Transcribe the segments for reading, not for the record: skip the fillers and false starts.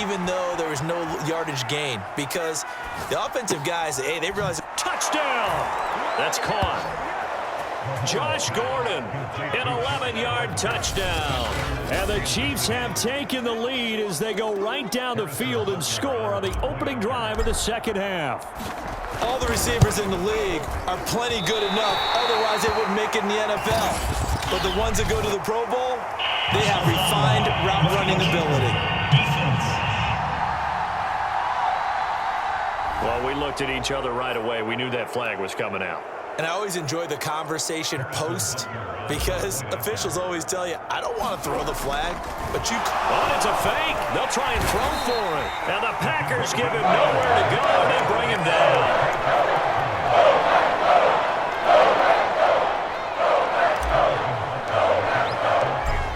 even though there was no yardage gain, because the offensive guys, hey, they realize. Touchdown! That's caught. Josh Gordon, an 11-yard touchdown. And the Chiefs have taken the lead as they go right down the field and score on the opening drive of the second half. All the receivers in the league are plenty good enough, otherwise they wouldn't make it in the NFL. But the ones that go to the Pro Bowl, they have refined route running ability. Well, we looked at each other right away. We knew that flag was coming out. And I always enjoy the conversation post, because officials always tell you, I don't want to throw the flag, but you... Oh, it's a fake. They'll try and throw for it. And the Packers give him nowhere to go, and they bring him down.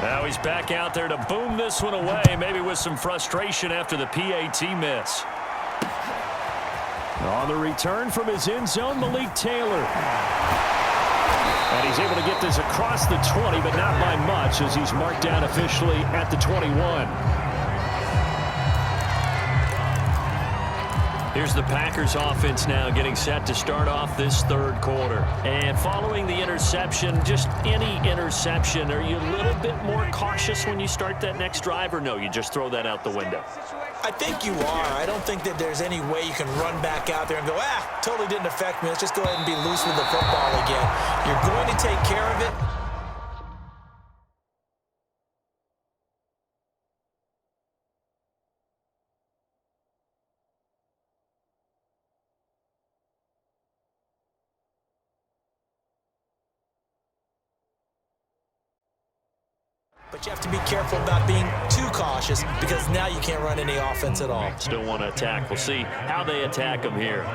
Now he's back out there to boom this one away, maybe with some frustration after the PAT miss. On the return from his end zone, Malik Taylor. And he's able to get this across the 20, but not by much, as he's marked down officially at the 21. Here's the Packers offense now getting set to start off this third quarter. And following the interception, just any interception, are you a little bit more cautious when you start that next drive, or no, you just throw that out the window? I think you are. I don't think that there's any way you can run back out there and go, totally didn't affect me. Let's just go ahead and be loose with the football again. You're going to take care of it. But you have to be careful about being too cautious, because now you can't run any offense at all. Still want to attack. We'll see how they attack him here.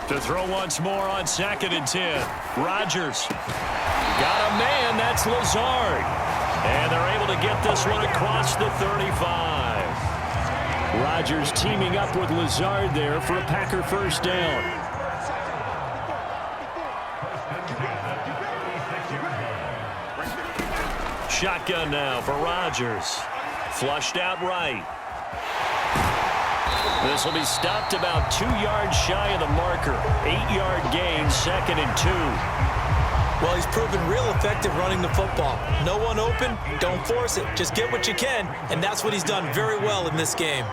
To throw once more on 2nd and 10. Rodgers. Got a man. That's Lazard. And they're able to get this one across the 35. Rodgers teaming up with Lazard there for a Packer first down. Shotgun now for Rodgers. Flushed out right. This will be stopped about 2 yards shy of the marker. 8-yard gain, 2nd and 2. Well, he's proven real effective running the football. No one open, don't force it. Just get what you can, and that's what he's done very well in this game.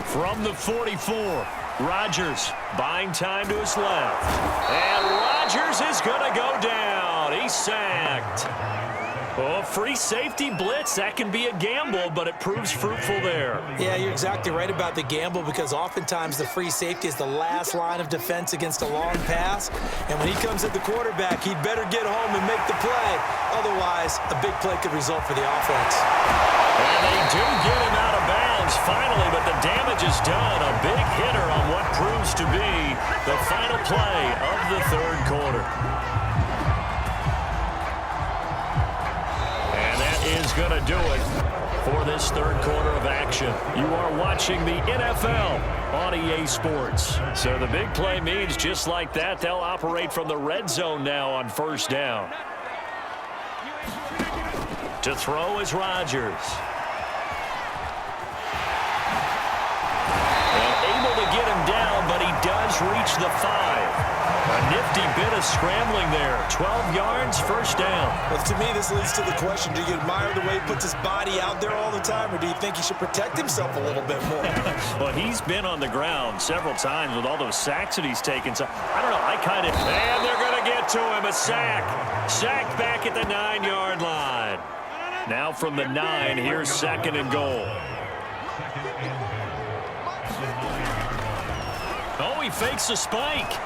From the 44, Rodgers buying time to his left. And Rodgers is going to go down. He's sacked. Oh, free safety blitz. That can be a gamble, but it proves fruitful there. Yeah, you're exactly right about the gamble, because oftentimes the free safety is the last line of defense against a long pass. And when he comes at the quarterback, he'd better get home and make the play. Otherwise, a big play could result for the offense. And they do get him out of bounds finally, but the damage is done. A big hitter on what proves to be the final play of the third quarter. Is going to do it for this third quarter of action. You are watching the NFL on EA Sports. So the big play means just like that, they'll operate from the red zone now on first down. To throw is Rodgers. And able to get him down, but he does reach the 5. A nifty bit of scrambling there. 12 yards, first down. Well, to me, this leads to the question, do you admire the way he puts his body out there all the time, or do you think he should protect himself a little bit more? Well, he's been on the ground several times with all those sacks that he's taken. So, I don't know, and they're going to get to him. A sack. Sacked back at the 9-yard line. Now from the 9, here's 2nd and goal. Oh, he fakes a spike.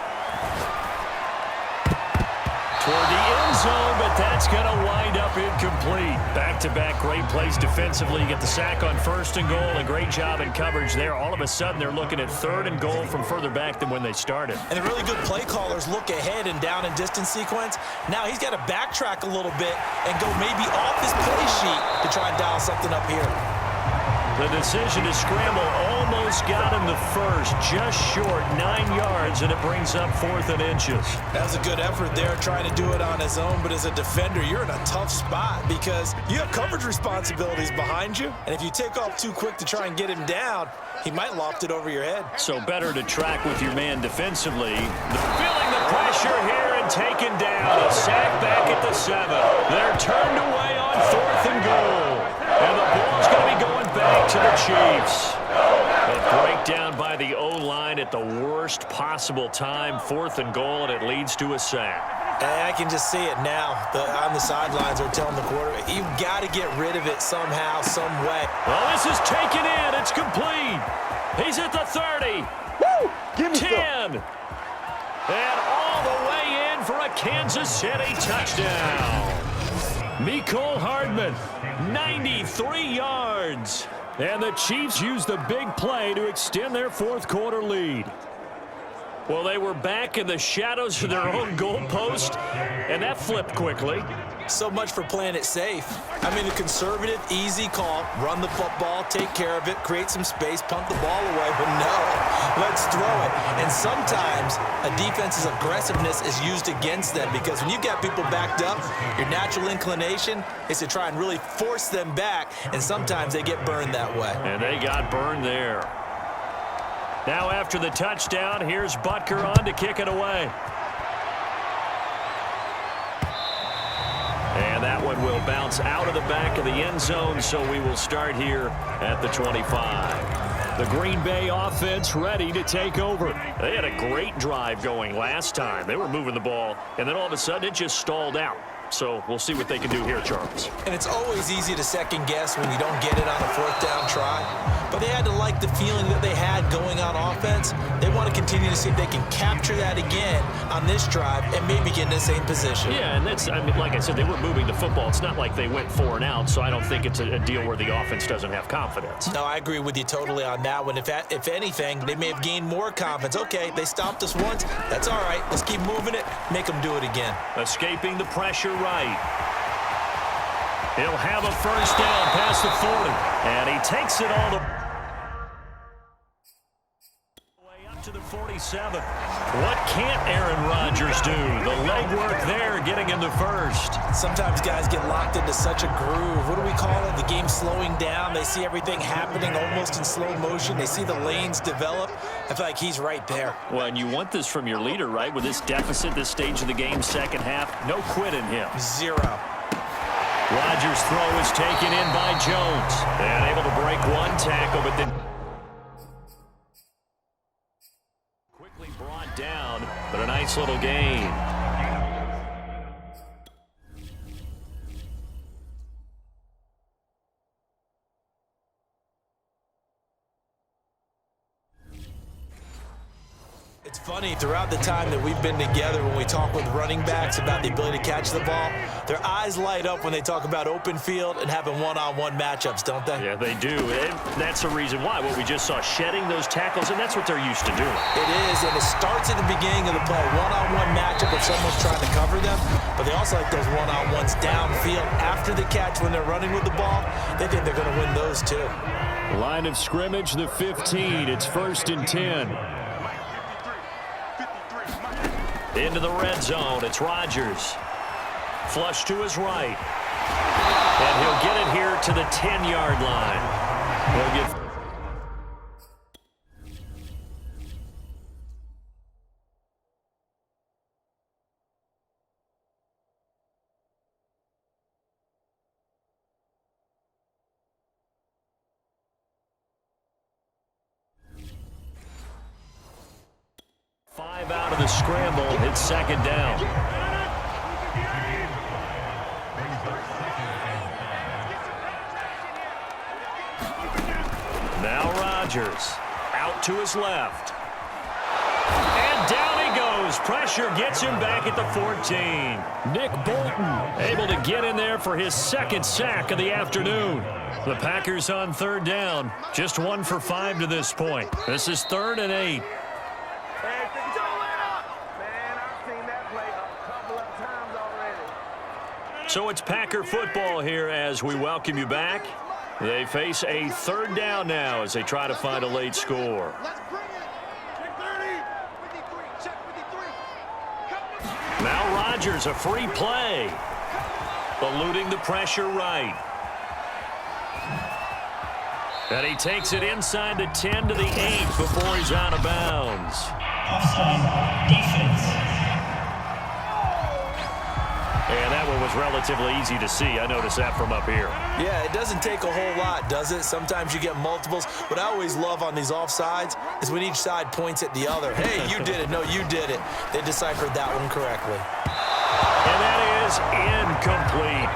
Toward the end zone, but that's going to wind up incomplete. Back-to-back great plays defensively. You get the sack on 1st and goal. A great job in coverage there. All of a sudden, they're looking at 3rd and goal from further back than when they started. And the really good play callers look ahead and down and distance sequence. Now he's got to backtrack a little bit and go maybe off his play sheet to try and dial something up here. The decision to scramble almost got him the first, just short 9 yards, and it brings up 4th and inches. That was a good effort there, trying to do it on his own, but as a defender, you're in a tough spot because you have coverage responsibilities behind you, and if you take off too quick to try and get him down, he might loft it over your head. So better to track with your man defensively. Feeling the pressure here and taken down. A sack back at the 7. They're turned away on 4th and goal. And the ball's going to be going back to the Chiefs. A breakdown by the O-line at the worst possible time. 4th and goal, and it leads to a sack. And I can just see it now. On the sidelines, they're telling the quarterback, you've got to get rid of it somehow, some way. Well, this is taken in. It's complete. He's at the 30. Woo! Give me 10. some. And all the way in for a Kansas City touchdown. Mecole Hardman, 93 yards. And the Chiefs use the big play to extend their 4th quarter lead. Well, they were back in the shadows of their own goalpost, and that flipped quickly. So much for playing it safe. I mean, the conservative, easy call, run the football, take care of it, create some space, punt the ball away, but no, let's throw it. And sometimes a defense's aggressiveness is used against them because when you've got people backed up, your natural inclination is to try and really force them back, and sometimes they get burned that way. And they got burned there. Now after the touchdown, here's Butker on to kick it away. And that one will bounce out of the back of the end zone, so we will start here at the 25. The Green Bay offense ready to take over. They had a great drive going last time. They were moving the ball, and then all of a sudden it just stalled out. So we'll see what they can do here, Charles. And it's always easy to second guess when you don't get it on a 4th down try. But they had to like the feeling that they had going on offense. They want to continue to see if they can capture that again on this drive and maybe get in the same position. Yeah, and that's, I mean, like I said, they were moving the football. It's not like they went 4 and out, so I don't think it's a deal where the offense doesn't have confidence. No, I agree with you totally on that one. If anything, they may have gained more confidence. Okay, they stopped us once. That's all right. Let's keep moving it. Make them do it again. Escaping the pressure right. He'll have a first down past the 40. And he takes it all the way up to the 47. What can't Aaron Rodgers do? The legwork there getting him the first. Sometimes guys get locked into such a groove. What do we call it? The game slowing down. They see everything happening almost in slow motion. They see the lanes develop. I feel like he's right there. Well, and you want this from your leader, right? With this deficit, this stage of the game, second half, no quit in him. 0. Rodgers' throw is taken in by Jones. And able to break one tackle, but then quickly brought down, but a nice little gain. It's funny, throughout the time that we've been together, when we talk with running backs about the ability to catch the ball, their eyes light up when they talk about open field and having one-on-one matchups, don't they? Yeah, they do. And that's the reason why. What we just saw, shedding those tackles, and that's what they're used to doing. It is, and it starts at the beginning of the play. One-on-one matchup if someone's trying to cover them, but they also like those one-on-ones downfield after the catch when they're running with the ball. They think they're going to win those too. Line of scrimmage, the 15. It's 1st and 10. Into the red zone, it's Rodgers. Flush to his right. And he'll get it here to the 10-yard line. He'll get... Five out of the scramble. It's 2nd down. Now Rodgers out to his left. And down he goes. Pressure gets him back at the 14. Nick Bolton able to get in there for his 2nd sack of the afternoon. The Packers on 3rd down. Just 1 for 5 to this point. This is 3rd and 8. So it's Packer football here as we welcome you back. They face a third down now as they try to find a late score. Now Rodgers, a free play. Eluding the pressure right. And he takes it inside the 10 to the 8 before he's out of bounds. Offside defense. And that one was relatively easy to see. I noticed that from up here. Yeah, it doesn't take a whole lot, does it? Sometimes you get multiples. What I always love on these offsides is when each side points at the other. Hey, you did it. No, you did it. They deciphered that one correctly. And that is incomplete.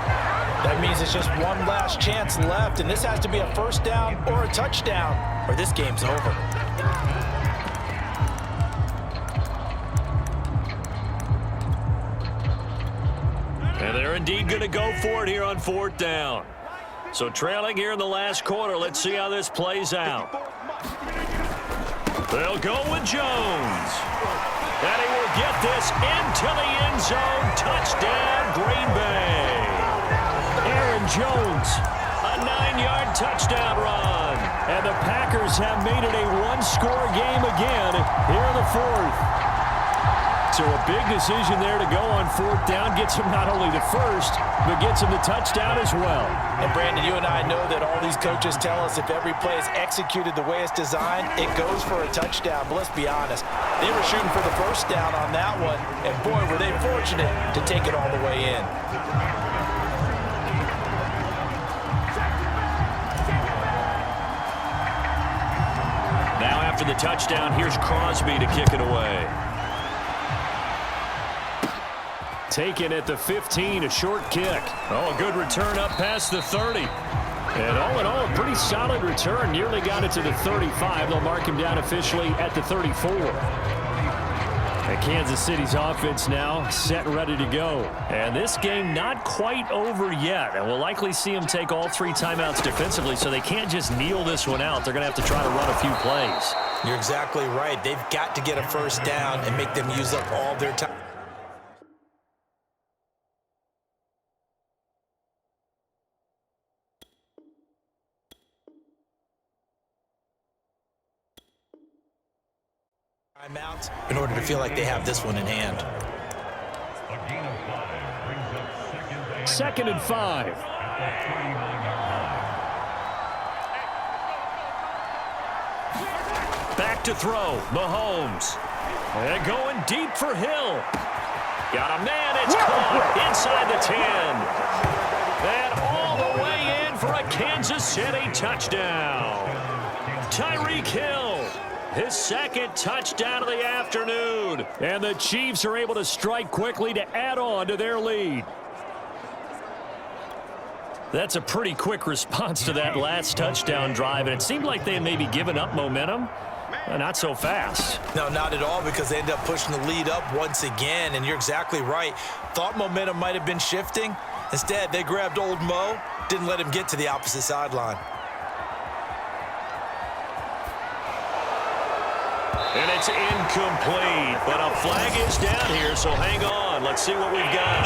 That means it's just one last chance left, and this has to be a first down or a touchdown, or this game's over. And they're indeed going to go for it here on fourth down. So trailing here in the last quarter, let's see how this plays out. They'll go with Jones. And he will get this into the end zone. Touchdown, Green Bay. Aaron Jones, a 9-yard touchdown run. And the Packers have made it a one-score game again here in the fourth. So a big decision there to go on fourth down. Gets him not only the first, but gets him the touchdown as well. And Brandon, you and I know that all these coaches tell us if every play is executed the way it's designed, it goes for a touchdown. But let's be honest, they were shooting for the first down on that one, and boy, were they fortunate to take it all the way in. Now after the touchdown, here's Crosby to kick it away. Taken at the 15, a short kick. Oh, a good return up past the 30. And all in all, a pretty solid return. Nearly got it to the 35. They'll mark him down officially at the 34. And Kansas City's offense now set and ready to go. And this game not quite over yet. And we'll likely see them take all 3 timeouts defensively, so they can't just kneel this one out. They're going to have to try to run a few plays. You're exactly right. They've got to get a first down and make them use up all their time. Timeouts in order to feel like they have this one in hand. Second and 5. Back to throw, Mahomes. And going deep for Hill. Got a man, it's caught inside the 10. And all the way in for a Kansas City touchdown. Tyreek Hill. His second touchdown of the afternoon. And the Chiefs are able to strike quickly to add on to their lead. That's a pretty quick response to that last touchdown drive, and it seemed like they had maybe given up momentum. Not so fast. No, not at all, because they end up pushing the lead up once again, and you're exactly right. Thought momentum might have been shifting. Instead, they grabbed old Mo, didn't let him get to the opposite sideline. And it's incomplete, but a flag is down here, so hang on. Let's see what we've got.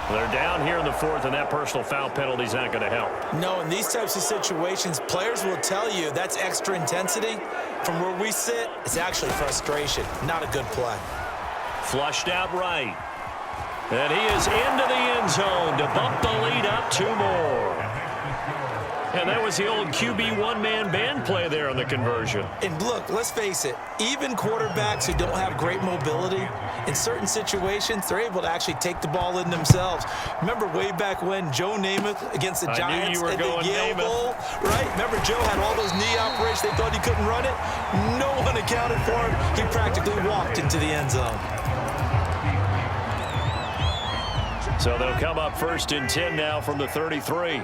They're down here in the fourth, and that personal foul penalty is not going to help. No, in these types of situations, players will tell you that's extra intensity. From where we sit, it's actually frustration, not a good play. Flushed out right. And he is into the end zone to bump the lead up 2 more. And that was the old QB one-man band play there on the conversion. And look, let's face it, even quarterbacks who don't have great mobility, in certain situations, they're able to actually take the ball in themselves. Remember way back when Joe Namath against the Giants in the Yale Bowl, right? Remember Joe had all those knee operations, they thought he couldn't run it? No one accounted for him. He practically walked into the end zone. So they'll come up first and 10 now from the 33.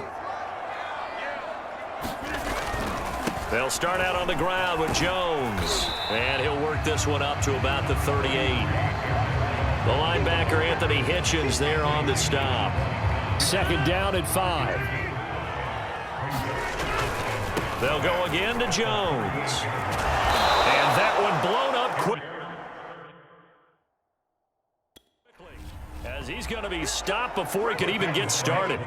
They'll start out on the ground with Jones. And he'll work this one up to about the 38. The linebacker, Anthony Hitchens, there on the stop. Second down at 5. They'll go again to Jones. And that one blown up quick. As he's going to be stopped before he could even get started.